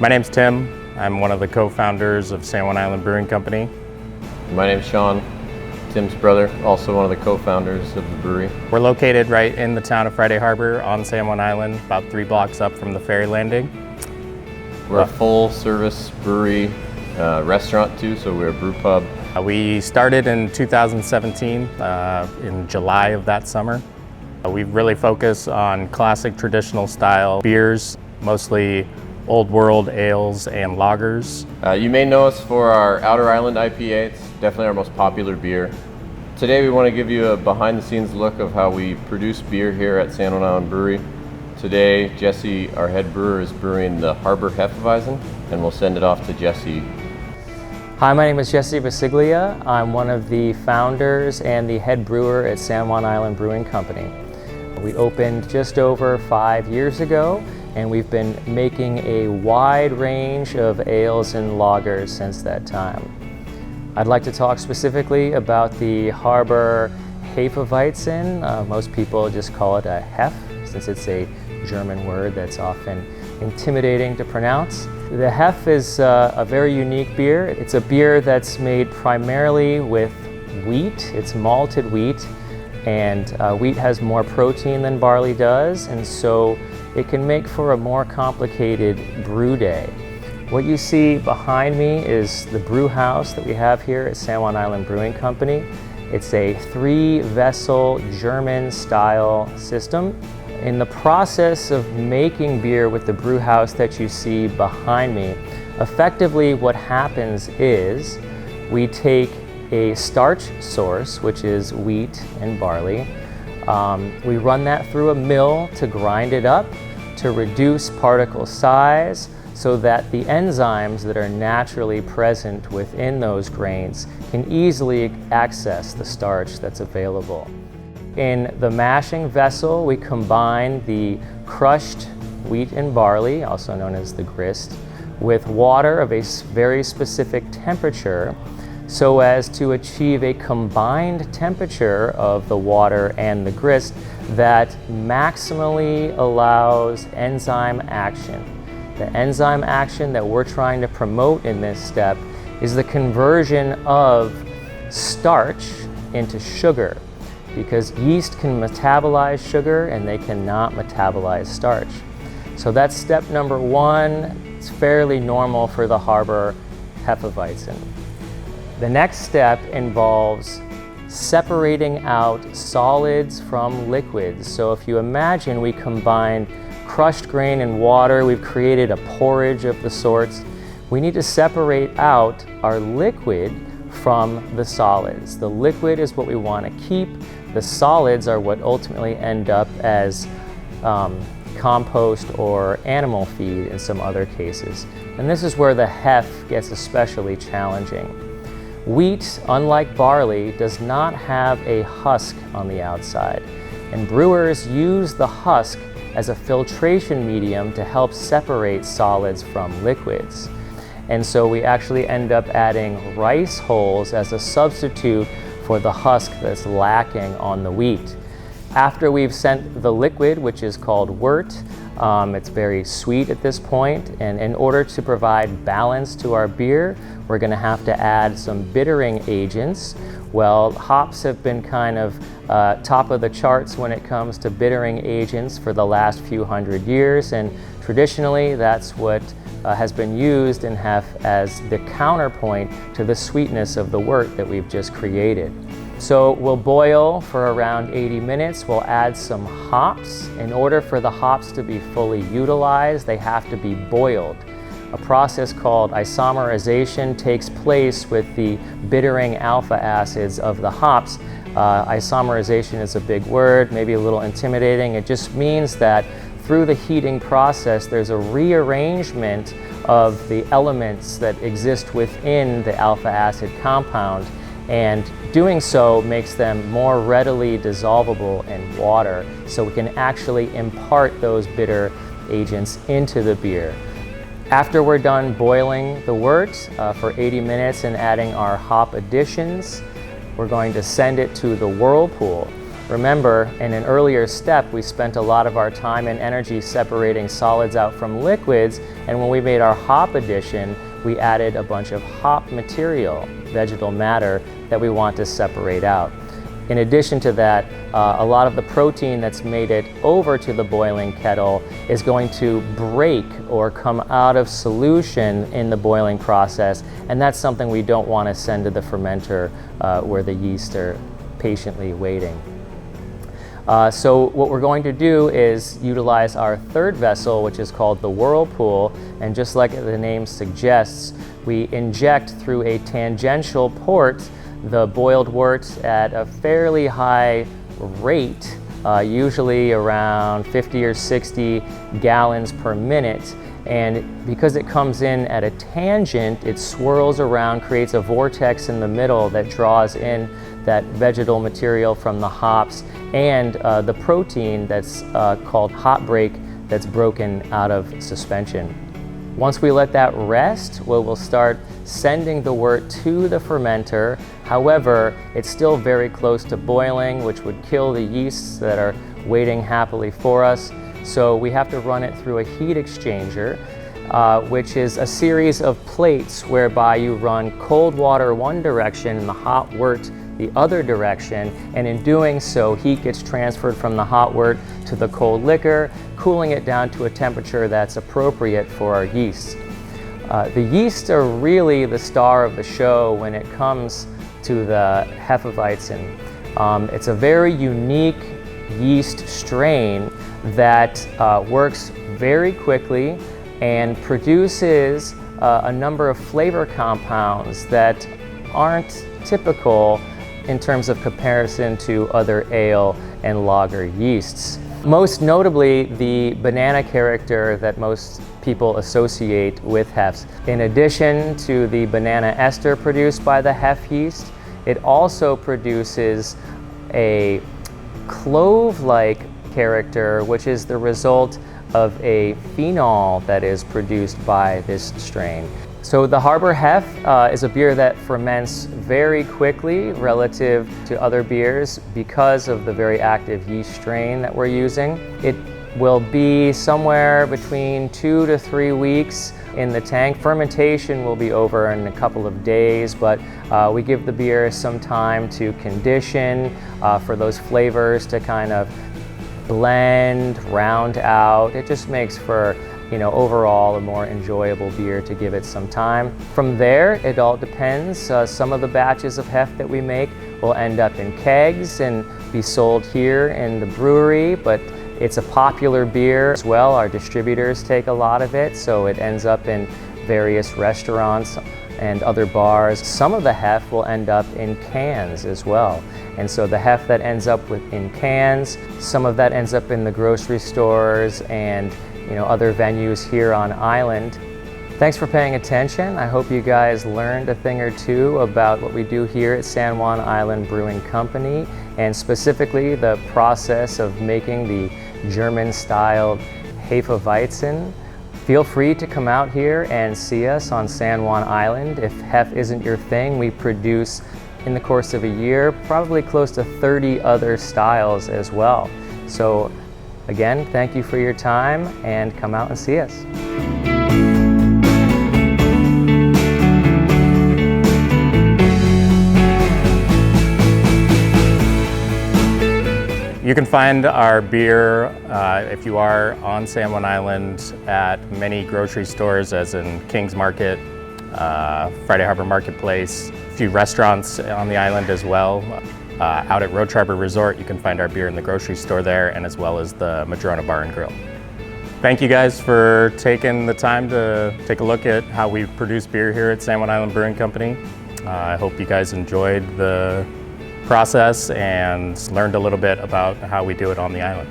My name's Tim. I'm one of the co-founders of San Juan Island Brewing Company. My name's Sean, Tim's brother, also one of the co-founders of the brewery. We're located right in the town of Friday Harbor on San Juan Island, about 3 blocks up from the ferry landing. We're a full-service brewery, restaurant too, so we're a brew pub. We started in 2017, in July of that summer. We really focus on classic traditional style beers, mostly old world ales and lagers. You may know us for our Outer Island IPA. It's definitely our most popular beer. Today we want to give you a behind the scenes look of how we produce beer here at San Juan Island Brewery. Today Jesse, our head brewer, is brewing the Harbor Hefeweizen, and we'll send it off to Jesse. Hi, my name is Jesse Visciglia. I'm one of the founders and the head brewer at San Juan Island Brewing Company. We opened just over 5 years ago, and we've been making a wide range of ales and lagers since that time. I'd like to talk specifically about the Harbor Hefeweizen. Most people just call it a Hef, since it's a German word that's often intimidating to pronounce. The Hef is a very unique beer. It's a beer that's made primarily with wheat. It's malted wheat, and wheat has more protein than barley does, and so it can make for a more complicated brew day. What you see behind me is the brew house that we have here at San Juan Island Brewing Company. It's a 3-vessel German style system. In the process of making beer with the brew house that you see behind me, effectively what happens is we take a starch source, which is wheat and barley. We run that through a mill to grind it up to reduce particle size so that the enzymes that are naturally present within those grains can easily access the starch that's available. In the mashing vessel, we combine the crushed wheat and barley, also known as the grist, with water of a very specific temperature so as to achieve a combined temperature of the water and the grist that maximally allows enzyme action. The enzyme action that we're trying to promote in this step is the conversion of starch into sugar, because yeast can metabolize sugar and they cannot metabolize starch. So that's step number 1. It's fairly normal for the Harbor Hefeweizen. The next step involves separating out solids from liquids. So if you imagine we combined crushed grain and water, we've created a porridge of the sorts. We need to separate out our liquid from the solids. The liquid is what we want to keep. The solids are what ultimately end up as compost or animal feed in some other cases. And this is where the Hef gets especially challenging. Wheat, unlike barley, does not have a husk on the outside, and brewers use the husk as a filtration medium to help separate solids from liquids. And so we actually end up adding rice hulls as a substitute for the husk that's lacking on the wheat. After we've sent the liquid, which is called wort, it's very sweet at this point, and in order to provide balance to our beer, we're going to have to add some bittering agents. Well, hops have been kind of top of the charts when it comes to bittering agents for the last few hundred years, and traditionally that's what has been used and have as the counterpoint to the sweetness of the wort that we've just created. So we'll boil for around 80 minutes. We'll add some hops. In order for the hops to be fully utilized, they have to be boiled. A process called isomerization takes place with the bittering alpha acids of the hops. Isomerization is a big word, maybe a little intimidating. It just means that through the heating process, there's a rearrangement of the elements that exist within the alpha acid compound, and doing so makes them more readily dissolvable in water, so we can actually impart those bitter agents into the beer. After we're done boiling the wort for 80 minutes and adding our hop additions, we're going to send it to the whirlpool. Remember, in an earlier step, we spent a lot of our time and energy separating solids out from liquids, and when we made our hop addition, we added a bunch of hop material, vegetal matter, that we want to separate out. In addition to that, a lot of the protein that's made it over to the boiling kettle is going to break or come out of solution in the boiling process, and that's something we don't want to send to the fermenter where the yeast are patiently waiting. So what we're going to do is utilize our third vessel, which is called the whirlpool, and just like the name suggests, we inject through a tangential port the boiled wort at a fairly high rate, usually around 50 or 60 gallons per minute. And because it comes in at a tangent, it swirls around, creates a vortex in the middle that draws in that vegetal material from the hops and the protein that's called hop break that's broken out of suspension. Once we let that rest, we'll start sending the wort to the fermenter. However, it's still very close to boiling, which would kill the yeasts that are waiting happily for us. So we have to run it through a heat exchanger, which is a series of plates whereby you run cold water one direction and the hot wort the other direction, and in doing so, heat gets transferred from the hot wort to the cold liquor, cooling it down to a temperature that's appropriate for our yeasts. The yeasts are really the star of the show when it comes to the Hefeweizen. It's a very unique yeast strain that works very quickly and produces a number of flavor compounds that aren't typical in terms of comparison to other ale and lager yeasts. Most notably, the banana character that most people associate with Hefs. In addition to the banana ester produced by the Hef yeast, it also produces a clove-like character, which is the result of a phenol that is produced by this strain. So the Harbor Hef is a beer that ferments very quickly relative to other beers because of the very active yeast strain that we're using. It will be somewhere between 2 to 3 weeks in the tank. Fermentation will be over in a couple of days, but we give the beer some time to condition for those flavors to kind of blend, round out. It just makes for, overall a more enjoyable beer to give it some time. From there, it all depends. Some of the batches of Hef that we make will end up in kegs and be sold here in the brewery, but it's a popular beer as well. Our distributors take a lot of it, so it ends up in various restaurants and other bars. Some of the Hef will end up in cans as well. And so the Hef that ends up in cans, some of that ends up in the grocery stores and other venues here on island. Thanks for paying attention. I hope you guys learned a thing or two about what we do here at San Juan Island Brewing Company, and specifically the process of making the German-style Hefeweizen. Feel free to come out here and see us on San Juan Island. If Hef isn't your thing, we produce in the course of a year probably close to 30 other styles as well. So again, thank you for your time and come out and see us. You can find our beer, if you are on San Juan Island, at many grocery stores, as in King's Market, Friday Harbor Marketplace, a few restaurants on the island as well. Out at Roach Harbor Resort, you can find our beer in the grocery store there, and as well as the Madrona Bar and Grill. Thank you guys for taking the time to take a look at how we produce beer here at San Juan Island Brewing Company. I hope you guys enjoyed the process and learned a little bit about how we do it on the island.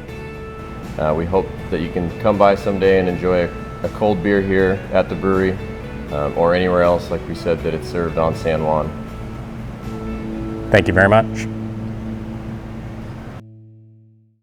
We hope that you can come by someday and enjoy a cold beer here at the brewery or anywhere else, like we said, that it's served on San Juan. Thank you very much.